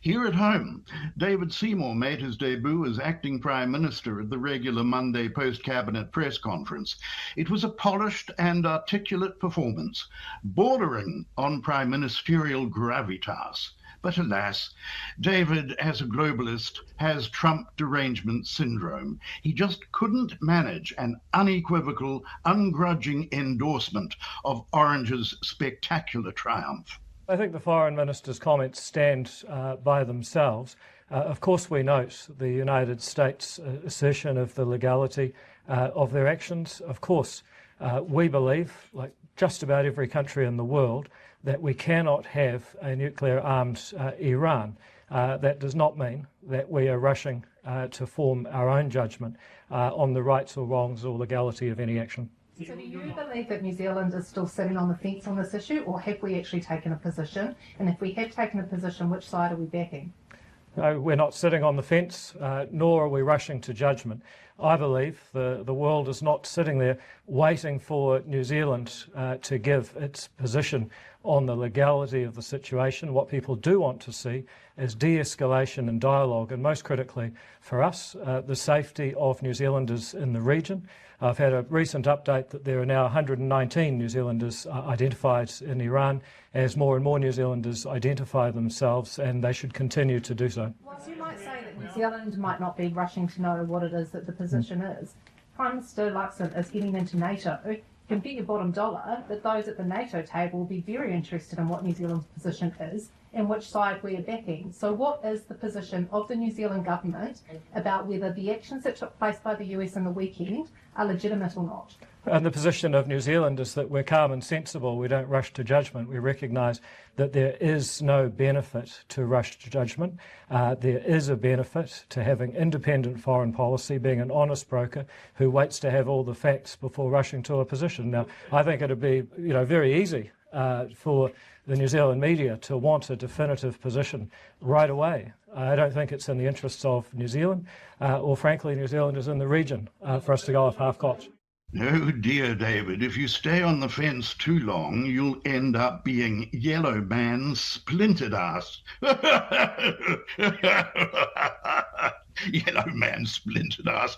Here at home, David Seymour made his debut as acting Prime Minister at the regular Monday post-cabinet press conference. It was a polished and articulate performance, bordering on Prime Ministerial gravitas. But alas, David, as a globalist, has Trump Derangement Syndrome. He just couldn't manage an unequivocal, ungrudging endorsement of Orange's spectacular triumph. I think the Foreign Minister's comments stand by themselves. Of course, we note the United States' assertion of the legality of their actions. Of course, we believe, like just about every country in the world, that we cannot have a nuclear-armed Iran. That does not mean that we are rushing to form our own judgment on the rights or wrongs or legality of any action. So do you believe that New Zealand is still sitting on the fence on this issue, or have we actually taken a position? And if we have taken a position, which side are we backing? No, we're not sitting on the fence, nor are we rushing to judgment. I believe the world is not sitting there waiting for New Zealand to give its position on the legality of the situation. What people do want to see is de-escalation and dialogue, and most critically for us, the safety of New Zealanders in the region. I've had a recent update that there are now 119 New Zealanders identified in Iran, as more and more New Zealanders identify themselves, and they should continue to do so. Whilst you might say that New Zealand might not be rushing to know what it is that the position is, Prime Minister Luxon is getting into NATO. You can bet your bottom dollar that those at the NATO table will be very interested in what New Zealand's position is and which side we are backing. So what is the position of the New Zealand government about whether the actions that took place by the US in the weekend are legitimate or not? And the position of New Zealand is that we're calm and sensible. We don't rush to judgment. We recognise that there is no benefit to rush to judgment. There is a benefit to having independent foreign policy, being an honest broker who waits to have all the facts before rushing to a position. Now, I think it'd be, very easy for the New Zealand media to want a definitive position right away. I don't think it's in the interests of New Zealand or, frankly, New Zealanders in the region for us to go off half-cocked. Oh dear, David, if you stay on the fence too long, you'll end up being yellow man splintered ass. Yellow man splintered ass.